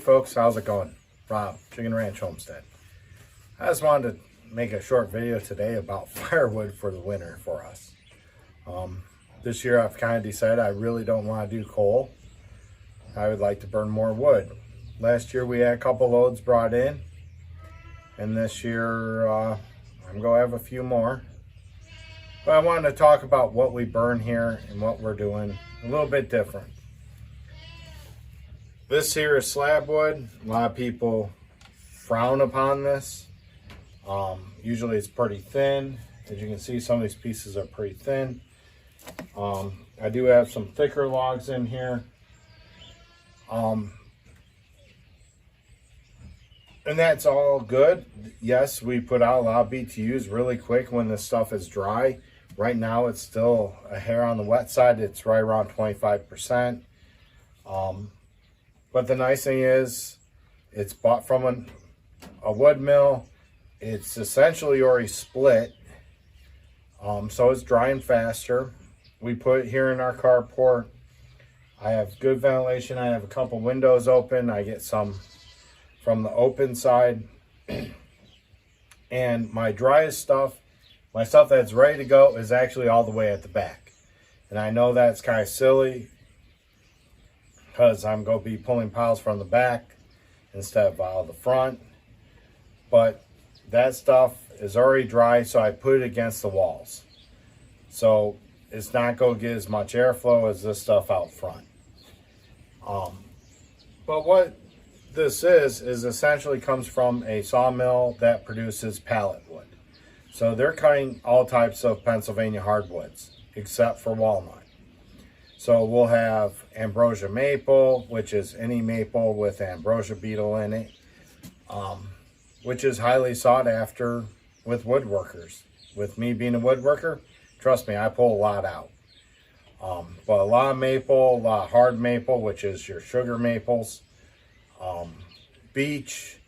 folks, how's it going? Rob, Chicken Ranch Homestead. I just wanted to make a short video today about firewood for the winter for us. This year I've kind of decided I really don't want to do coal. I would like to burn more wood. Last year we had a couple loads brought in, and this year I'm going to have a few more. But I wanted to talk about what we burn here and what we're doing a little bit different. This here is slabwood. A lot of people frown upon this. Usually it's pretty thin. As you can see, some of these pieces are pretty thin. I do have some thicker logs in here. And that's all good. Yes, we put out a lot of BTUs really quick when this stuff is dry. Right now it's still a hair on the wet side. It's right around 25%. But the nice thing is it's bought from a wood mill. It's essentially already split. So it's drying faster. We put it here in our carport. I have good ventilation. I have a couple windows open. I get some from the open side. And my driest stuff, my stuff that's ready to go, is actually all the way at the back. And I know that's kind of silly because I'm going to be pulling piles from the back instead of out of the front. But that stuff is already dry, so I put it against the walls. So it's not going to get as much airflow as this stuff out front. But what this is essentially comes from a sawmill that produces pallet wood. So they're cutting all types of Pennsylvania hardwoods except for walnut. So we'll have ambrosia maple, which is any maple with ambrosia beetle in it, which is highly sought after with woodworkers. With me being a woodworker, trust me, I pull a lot out. But a lot of maple, a lot of hard maple, which is your sugar maples, beech,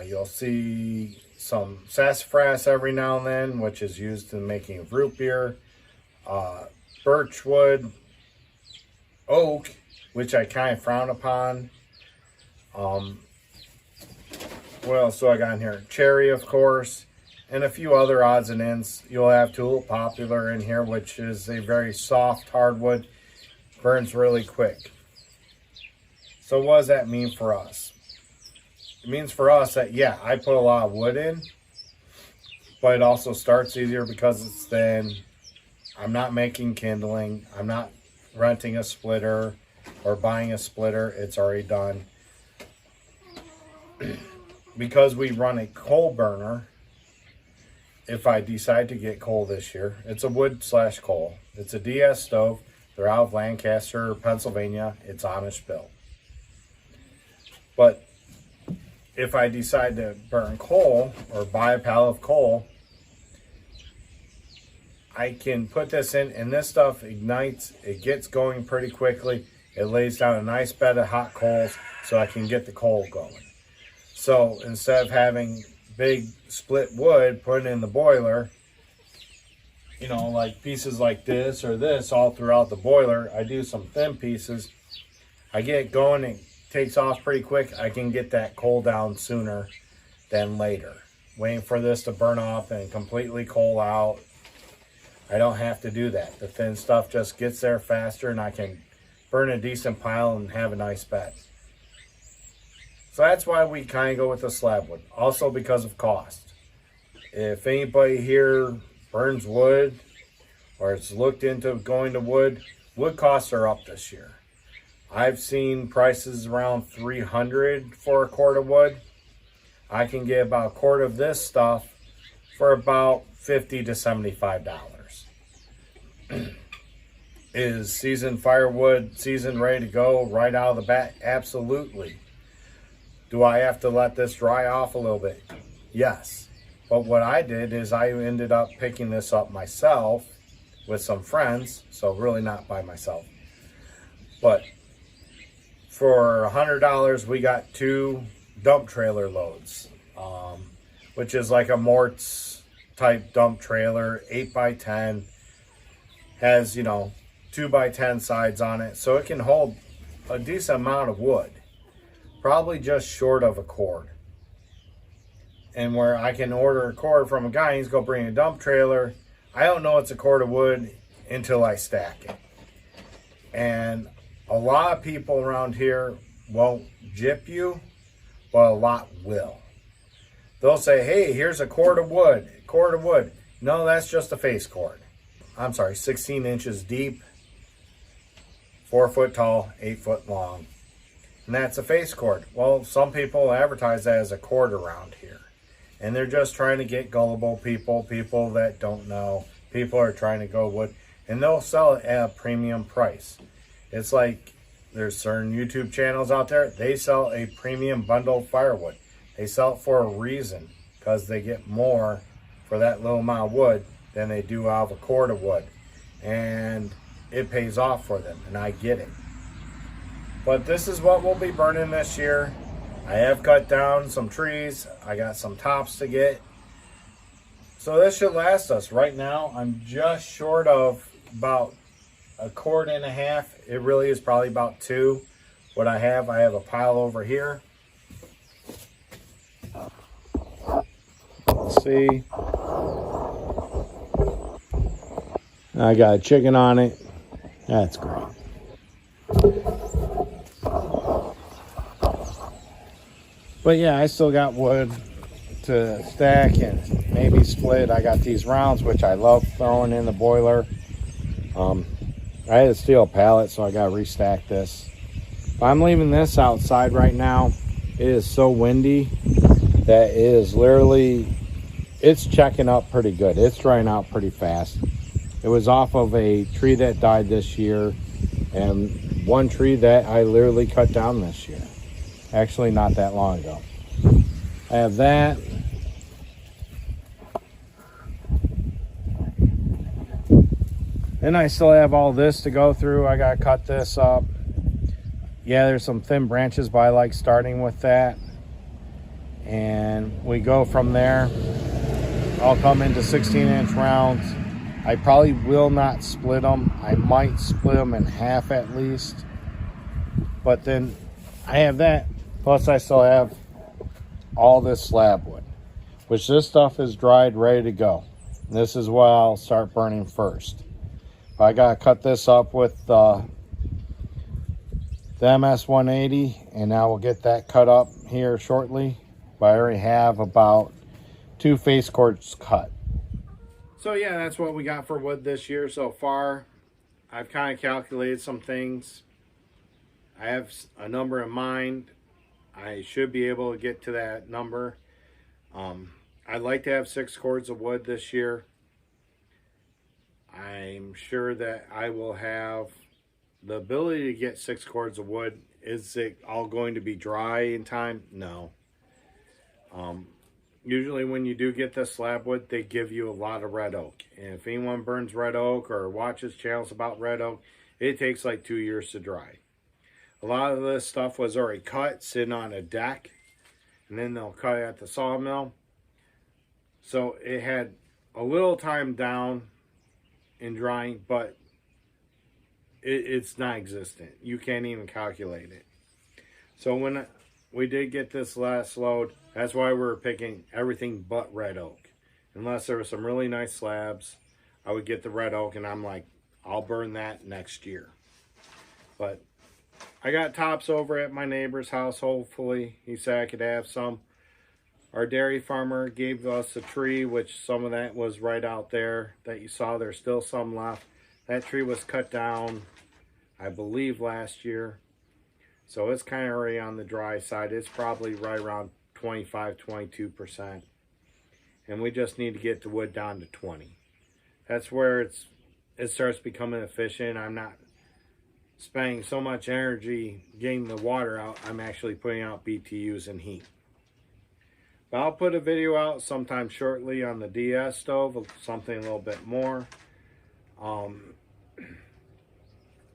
you'll see some sassafras every now and then, which is used in making root beer, birchwood, oak, which I kind of frown upon. What else do I got in here? Cherry, of course, and a few other odds and ends. You'll have tulip poplar in here, which is a very soft hardwood, burns really quick. So what does that mean for us? It means for us that, yeah, I put a lot of wood in, but it also starts easier because it's thin. I'm not making kindling. I'm not renting a splitter or buying a splitter. It's already done. Because we run a coal burner, if I decide to get coal this year, it's a wood/coal. It's a DS stove. They're out of Lancaster, Pennsylvania. It's Amish built. But if I decide to burn coal or buy a pallet of coal, I can put this in, and this stuff ignites. It gets going pretty quickly. It lays down a nice bed of hot coals so I can get the coal going. So instead of having big split wood put in the boiler, you know, like pieces like this or this all throughout the boiler, I do some thin pieces. I get it going, it takes off pretty quick. I can get that coal down sooner than later. Waiting for this to burn off and completely coal out, I don't have to do that. The thin stuff just gets there faster, and I can burn a decent pile and have a nice bed. So that's why we kind of go with the slabwood. Also because of cost. If anybody here burns wood or it's looked into going to wood, wood costs are up this year. I've seen prices around $300 for a cord of wood. I can get about a quart of this stuff for about $50 to $75. Is seasoned firewood seasoned, ready to go right out of the bat? Absolutely. Do I have to let this dry off a little bit? Yes. But what I did is I ended up picking this up myself with some friends, so really not by myself. But for $100, we got 2 dump trailer loads, which is like a Mort's type dump trailer, 8x10, has, you know, 2x10 sides on it, so it can hold a decent amount of wood. probably just short of a cord. And where I can order a cord from a guy, he's going to bring a dump trailer. I don't know it's a cord of wood until I stack it. And a lot of people around here won't jip you, but a lot will. They'll say, hey, here's a cord of wood, cord of wood. No, that's just a face cord. I'm sorry, 16 inches deep, 4 foot tall, 8 foot long. And that's a face cord. Well, some people advertise that as a cord around here. And they're just trying to get gullible people, people that don't know. People are trying to go wood. And they'll sell it at a premium price. It's like there's certain YouTube channels out there. They sell a premium bundle of firewood. They sell it for a reason. Because they get more for that little amount of wood than they do out of a cord of wood. And it pays off for them. And I get it. But this is what we'll be burning this year. I have cut down some trees. I got some tops to get. So this should last us. Right now, I'm just short of about a cord and a half. It really is probably about 2. What I have a pile over here. Let's see. I got a chicken on it. That's great. But yeah, I still got wood to stack and maybe split. I got these rounds, which I love throwing in the boiler. I had to steal a pallet, so I got to restack this. But I'm leaving this outside right now. It is so windy that it is literally, it's checking up pretty good. It's drying out pretty fast. It was off of a tree that died this year and one tree that I literally cut down this year. Actually, not that long ago. I have that. Then I still have all this to go through. I got to cut this up. Yeah, there's some thin branches, but I like starting with that. And we go from there. I'll come into 16-inch rounds. I probably will not split them. I might split them in half at least. But then I have that. Plus, I still have all this slab wood, which this stuff is dried, ready to go. This is what I'll start burning first. But I got to cut this up with the MS 180, and now we'll get that cut up here shortly. But I already have about 2 face cords cut. So yeah, that's what we got for wood this year so far. I've kind of calculated some things. I have a number in mind. I should be able to get to that number. I'd like to have 6 cords of wood this year. I'm sure that I will have the ability to get 6 cords of wood. Is it all going to be dry in time? No. Usually when you do get the slab wood, they give you a lot of red oak. And if anyone burns red oak or watches channels about red oak, it takes like 2 years to dry. A lot of this stuff was already cut, sitting on a deck, and then they'll cut it at the sawmill. So it had a little time down in drying, but it's non-existent. You can't even calculate it. So when we did get this last load, that's why we were picking everything but red oak. Unless there were some really nice slabs, I would get the red oak, and I'm like, I'll burn that next year. But I got tops over at my neighbor's house, hopefully. He said I could have some. Our dairy farmer gave us a tree, which some of that was right out there that you saw. There's still some left. That tree was cut down, I believe, last year. So it's kind of already on the dry side. It's probably right around 25, 22%. And we just need to get the wood down to 20. That's where it starts becoming efficient. I'm not spending so much energy getting the water out. I'm actually putting out BTUs and heat. But I'll put a video out sometime shortly on the DS stove, something a little bit more.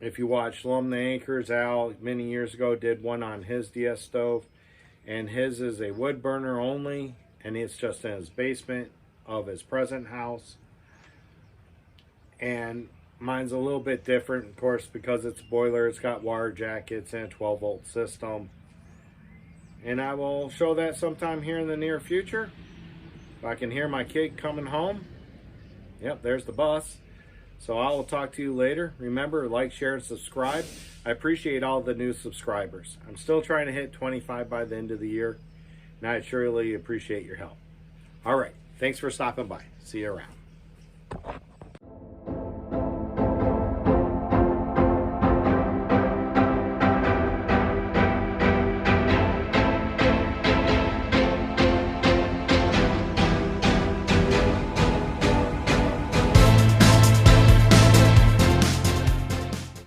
If you watch Lum the Anchors, Al many years ago did one on his DS stove, and his is a wood burner only, and it's just in his basement of his present house. And mine's a little bit different, of course, because it's a boiler. It's got water jackets and a 12-volt system. and I will show that sometime here in the near future. If I can hear my kid coming home. Yep, there's the bus. So I will talk to you later. Remember, like, share, and subscribe. I appreciate all the new subscribers. I'm still trying to hit 25 by the end of the year, and I surely appreciate your help. All right, thanks for stopping by. See you around.